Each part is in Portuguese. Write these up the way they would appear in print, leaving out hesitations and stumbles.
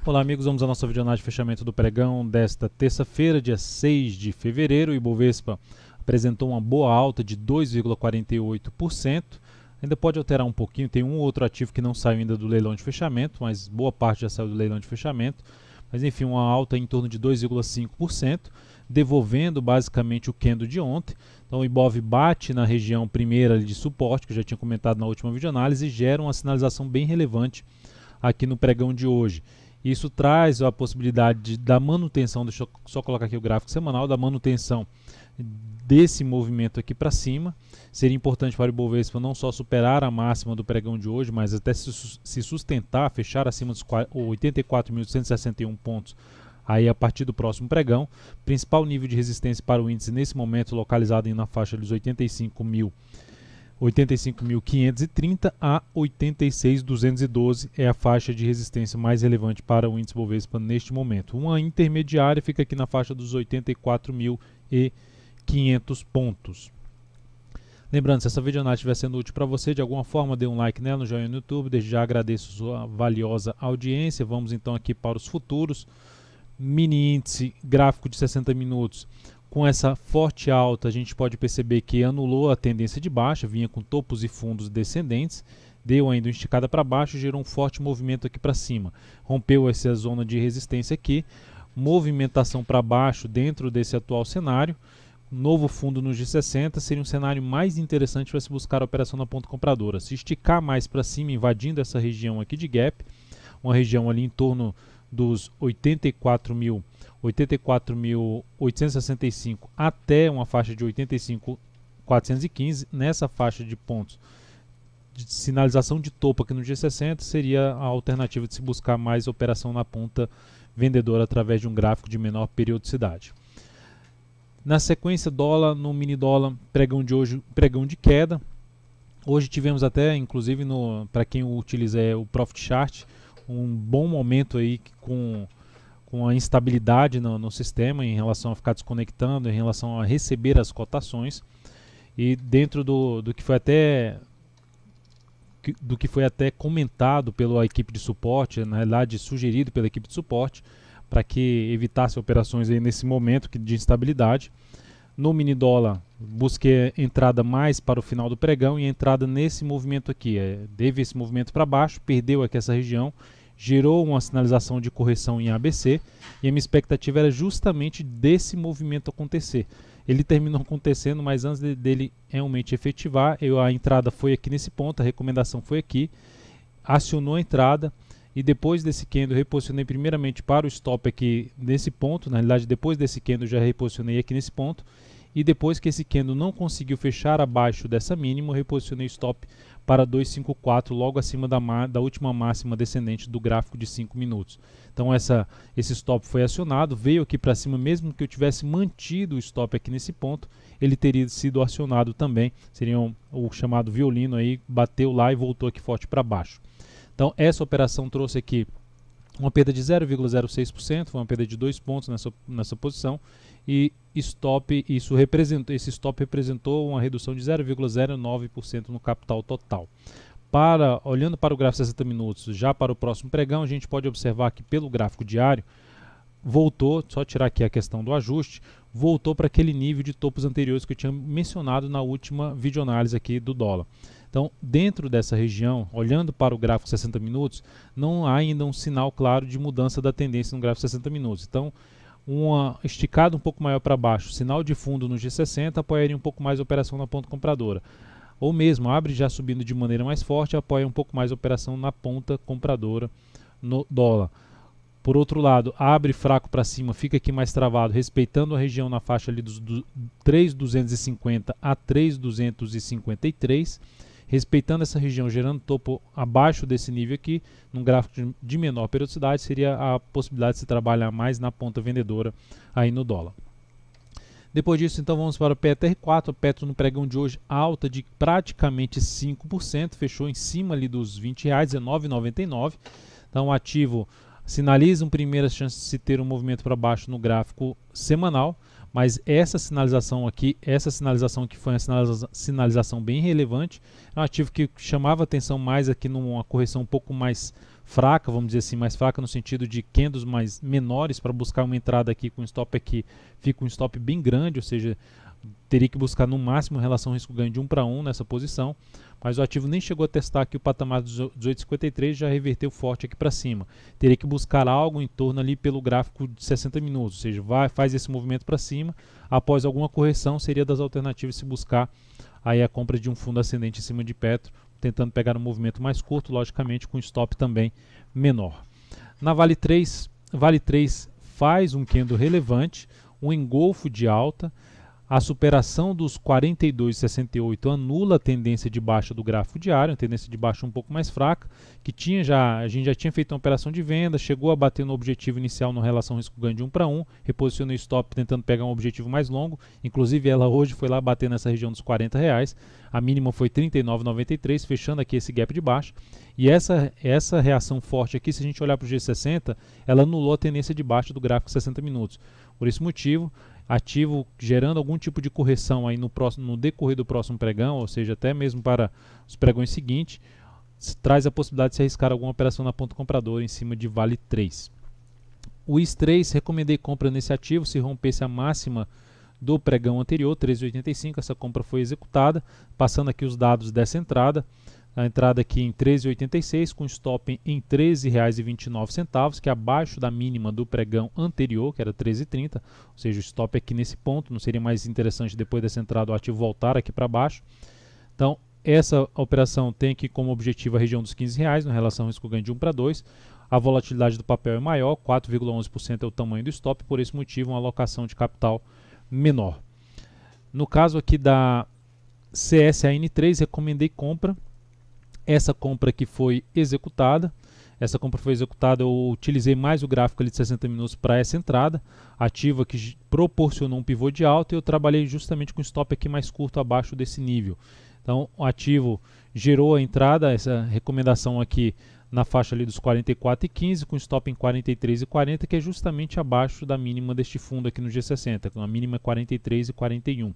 Olá amigos, vamos à nossa videoanálise de fechamento do pregão desta terça-feira, dia 6 de fevereiro. O Ibovespa apresentou uma boa alta de 2,48%. Ainda pode alterar um pouquinho, tem um ou outro ativo que não saiu ainda do leilão de fechamento, mas boa parte já saiu do leilão de fechamento. Mas enfim, uma alta em torno de 2,5%, devolvendo basicamente o candle de ontem. Então o Ibov bate na região primeira de suporte, que eu já tinha comentado na última videoanálise, e gera uma sinalização bem relevante aqui no pregão de hoje. Isso traz a possibilidade da manutenção, deixa eu só colocar aqui o gráfico semanal, da manutenção desse movimento aqui para cima. Seria importante para o Ibovespa não só superar a máxima do pregão de hoje, mas até se sustentar, fechar acima dos 84.161 pontos aí a partir do próximo pregão. Principal nível de resistência para o índice nesse momento localizado na faixa dos 85.530 a 86.212 é a faixa de resistência mais relevante para o índice Bovespa neste momento. Uma intermediária fica aqui na faixa dos 84.500 pontos. Lembrando, se essa videoanálise estiver sendo útil para você, de alguma forma, dê um like nela, no joinha no YouTube. Desde já agradeço sua valiosa audiência. Vamos então aqui para os futuros. Mini índice gráfico de 60 minutos. Com essa forte alta, a gente pode perceber que anulou a tendência de baixa, vinha com topos e fundos descendentes, deu ainda uma esticada para baixo, gerou um forte movimento aqui para cima. Rompeu essa zona de resistência aqui, movimentação para baixo dentro desse atual cenário. Novo fundo no G60 seria um cenário mais interessante para se buscar a operação na ponta compradora. Se esticar mais para cima, invadindo essa região aqui de gap, uma região ali em torno dos 84.865 até uma faixa de 85.415, nessa faixa de pontos de sinalização de topo aqui no G60, seria a alternativa de se buscar mais operação na ponta vendedora através de um gráfico de menor periodicidade. Na sequência, dólar, no mini dólar, pregão de hoje, pregão de queda. Hoje tivemos até, inclusive, para quem utiliza o Profit Chart, um bom momento aí com a instabilidade no sistema em relação a ficar desconectando, em relação a receber as cotações, e dentro do que foi até comentado pela equipe de suporte, na realidade sugerido pela equipe de suporte, para que evitasse operações aí nesse momento de instabilidade. No mini dólar, busquei entrada mais para o final do pregão e a entrada nesse movimento aqui. Teve esse movimento para baixo, perdeu aqui essa região, gerou uma sinalização de correção em ABC e a minha expectativa era justamente desse movimento acontecer. Ele terminou acontecendo, mas antes dele realmente efetivar, a entrada foi aqui nesse ponto, a recomendação foi aqui, acionou a entrada. E depois desse candle, reposicionei primeiramente para o stop aqui nesse ponto. Na realidade, depois desse candle, já reposicionei aqui nesse ponto. E depois que esse candle não conseguiu fechar abaixo dessa mínima, reposicionei o stop para 254, logo acima da última máxima descendente do gráfico de 5 minutos. Então esse stop foi acionado, veio aqui para cima, mesmo que eu tivesse mantido o stop aqui nesse ponto, ele teria sido acionado também. Seria o chamado violino aí, bateu lá e voltou aqui forte para baixo. Então essa operação trouxe aqui uma perda de 0,06%, foi uma perda de 2 pontos nessa posição, e esse stop representou uma redução de 0,09% no capital total. Olhando para o gráfico de 60 minutos, já para o próximo pregão, a gente pode observar que pelo gráfico diário, voltou, só tirar aqui a questão do ajuste, voltou para aquele nível de topos anteriores que eu tinha mencionado na última videoanálise aqui do dólar. Então, dentro dessa região, olhando para o gráfico 60 minutos, não há ainda um sinal claro de mudança da tendência no gráfico 60 minutos. Então, uma esticada um pouco maior para baixo, sinal de fundo no G60, apoiaria um pouco mais a operação na ponta compradora. Ou mesmo, abre já subindo de maneira mais forte, apoia um pouco mais a operação na ponta compradora no dólar. Por outro lado, abre fraco para cima, fica aqui mais travado, respeitando a região na faixa ali dos 3.250 a 3.253, respeitando essa região, gerando topo abaixo desse nível aqui, num gráfico de menor periodicidade, seria a possibilidade de se trabalhar mais na ponta vendedora aí no dólar. Depois disso, então, vamos para o PETR4. O Petro no pregão de hoje, alta de praticamente 5%, fechou em cima ali dos R$20, R$19,99. Então, o ativo sinaliza primeiras chances de se ter um movimento para baixo no gráfico semanal, mas essa sinalização aqui foi uma sinalização bem relevante, é um ativo que chamava atenção mais aqui numa correção um pouco mais fraca, vamos dizer assim, mais fraca no sentido de candles mais menores para buscar uma entrada aqui com stop aqui, fica um stop bem grande, ou seja, teria que buscar no máximo relação risco-ganho de 1 para 1 nessa posição, mas o ativo nem chegou a testar aqui o patamar dos 18,53, já reverteu forte aqui para cima. Teria que buscar algo em torno ali pelo gráfico de 60 minutos, ou seja, faz esse movimento para cima, após alguma correção seria das alternativas se buscar aí a compra de um fundo ascendente em cima de Petro, tentando pegar um movimento mais curto, logicamente com stop também menor. Na Vale 3 faz um candle relevante, um engolfo de alta, a superação dos 42,68 anula a tendência de baixa do gráfico diário, a tendência de baixa um pouco mais fraca, que a gente já tinha feito uma operação de venda, chegou a bater no objetivo inicial na relação risco-ganho de 1 para 1, reposicionou o stop tentando pegar um objetivo mais longo, inclusive ela hoje foi lá bater nessa região dos R$40, a mínima foi 39,93, fechando aqui esse gap de baixa, e essa reação forte aqui, se a gente olhar para o G60, ela anulou a tendência de baixa do gráfico 60 minutos. Por esse motivo, ativo gerando algum tipo de correção aí no decorrer do próximo pregão, ou seja, até mesmo para os pregões seguintes, traz a possibilidade de se arriscar alguma operação na ponta compradora em cima de Vale 3. O IS3, recomendei compra nesse ativo se rompesse a máxima do pregão anterior, 13,85, essa compra foi executada, passando aqui os dados dessa entrada, a entrada aqui em 13,86 com stop em R$ 13,29, que é abaixo da mínima do pregão anterior, que era 13,30, ou seja, o stop aqui nesse ponto, não seria mais interessante depois dessa entrada o ativo voltar aqui para baixo. Então, essa operação tem aqui como objetivo a região dos R$15, na relação risco-ganho de 1 para 2. A volatilidade do papel é maior, 4,11% é o tamanho do stop, por esse motivo uma alocação de capital menor. No caso aqui da CSAN3, recomendei compra. Essa compra aqui foi executada. Eu utilizei mais o gráfico ali de 60 minutos para essa entrada. Ativa que proporcionou um pivô de alta e eu trabalhei justamente com stop aqui mais curto abaixo desse nível. Então o ativo gerou a entrada, essa recomendação aqui na faixa ali dos 44,15 com stop em 43,40, que é justamente abaixo da mínima deste fundo aqui no G60, a mínima é 43,41.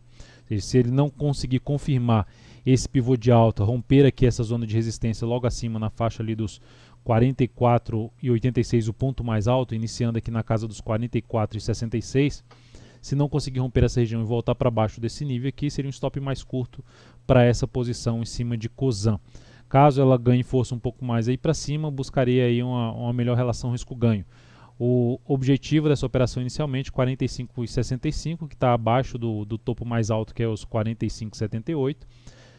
Se ele não conseguir confirmar esse pivô de alta, romper aqui essa zona de resistência logo acima na faixa ali dos 44,86, o ponto mais alto, iniciando aqui na casa dos 44,66, se não conseguir romper essa região e voltar para baixo desse nível aqui, seria um stop mais curto para essa posição em cima de Cosan. Caso ela ganhe força um pouco mais aí para cima, buscaria aí uma melhor relação risco-ganho. O objetivo dessa operação inicialmente 45,65, que está abaixo do topo mais alto, que é os 45,78.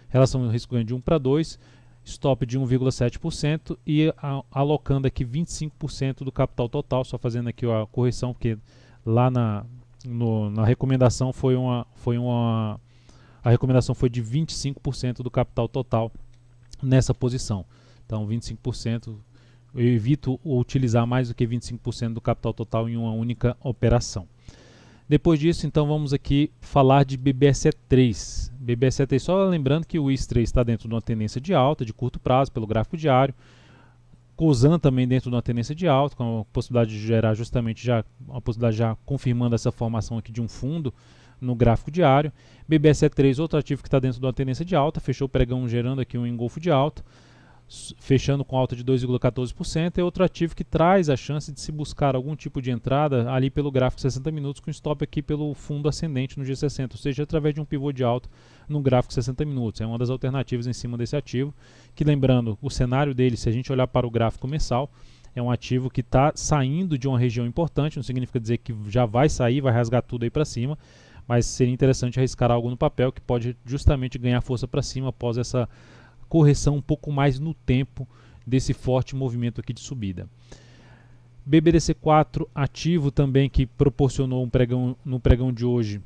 Relação risco-ganho de 1 para 2, stop de 1,7% e alocando aqui 25% do capital total, só fazendo aqui a correção, porque lá na recomendação a recomendação foi de 25% do capital total nessa posição. Então 25%, eu evito utilizar mais do que 25% do capital total em uma única operação. Depois disso, então vamos aqui falar de BBSE3. BBSE3, só lembrando que o IS3 está dentro de uma tendência de alta, de curto prazo, pelo gráfico diário. Cosan também dentro de uma tendência de alta, com a possibilidade de gerar justamente já confirmando essa formação aqui de um fundo no gráfico diário. BBSE3, outro ativo que está dentro de uma tendência de alta, fechou o pregão gerando aqui um engolfo de alta, fechando com alta de 2,14%, é outro ativo que traz a chance de se buscar algum tipo de entrada ali pelo gráfico 60 minutos, com stop aqui pelo fundo ascendente no G60, ou seja, através de um pivô de alta no gráfico 60 minutos. É uma das alternativas em cima desse ativo, que lembrando, o cenário dele, se a gente olhar para o gráfico mensal, é um ativo que está saindo de uma região importante, não significa dizer que já vai sair, vai rasgar tudo aí para cima, mas seria interessante arriscar algo no papel que pode justamente ganhar força para cima após essa correção um pouco mais no tempo desse forte movimento aqui de subida. BBDC4 ativo também que proporcionou no pregão de hoje,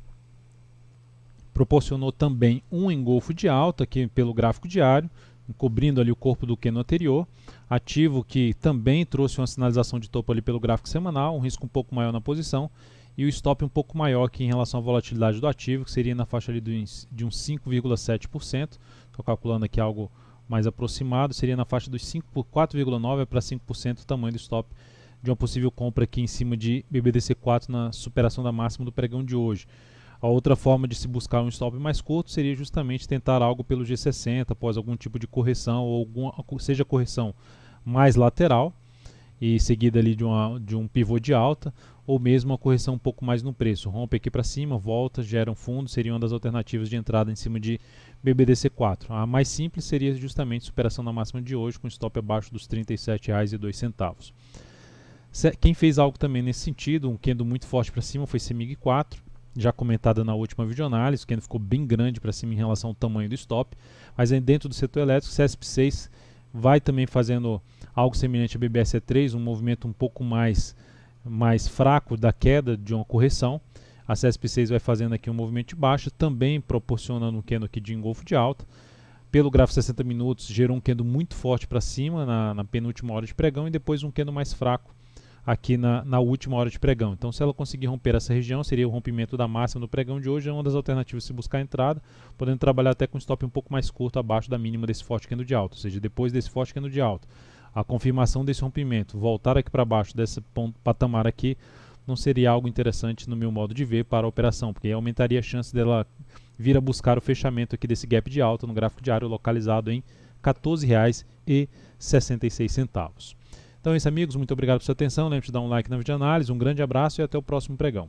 proporcionou também um engolfo de alta aqui pelo gráfico diário, cobrindo ali o corpo do candle anterior. Ativo que também trouxe uma sinalização de topo ali pelo gráfico semanal, um risco um pouco maior na posição e o stop um pouco maior aqui em relação à volatilidade do ativo, que seria na faixa ali de uns 5,7%. Estou calculando aqui algo mais aproximado, seria na faixa dos 4,9% para 5% o tamanho do stop de uma possível compra aqui em cima de BBDC4 na superação da máxima do pregão de hoje. A outra forma de se buscar um stop mais curto seria justamente tentar algo pelo G60 após algum tipo de correção, ou seja correção mais lateral e seguida ali de um pivô de alta, ou mesmo uma correção um pouco mais no preço. Rompe aqui para cima, volta, gera um fundo, seria uma das alternativas de entrada em cima de BBDC4. A mais simples seria justamente superação na máxima de hoje, com stop abaixo dos R$ 37,02. Quem fez algo também nesse sentido, um candle muito forte para cima, foi CEMIG 4, já comentada na última videoanálise. O candle ficou bem grande para cima em relação ao tamanho do stop, mas aí dentro do setor elétrico, CSP6 vai também fazendo algo semelhante a BBSE3, um movimento um pouco mais fraco da queda de uma correção. A CSP6 vai fazendo aqui um movimento de baixa, também proporcionando um candle aqui de engolfo de alta. Pelo gráfico 60 minutos, gerou um candle muito forte para cima na penúltima hora de pregão e depois um candle mais fraco aqui na última hora de pregão. Então, se ela conseguir romper essa região, seria o rompimento da máxima do pregão de hoje, é uma das alternativas se buscar a entrada, podendo trabalhar até com stop um pouco mais curto abaixo da mínima desse forte candle de alta, ou seja, depois desse forte candle de alta, a confirmação desse rompimento, voltar aqui para baixo desse patamar aqui, não seria algo interessante no meu modo de ver para a operação, porque aumentaria a chance dela vir a buscar o fechamento aqui desse gap de alta no gráfico diário localizado em R$ 14,66. Então é isso, amigos, muito obrigado pela sua atenção, lembre-se de dar um like na videoanálise, um grande abraço e até o próximo pregão.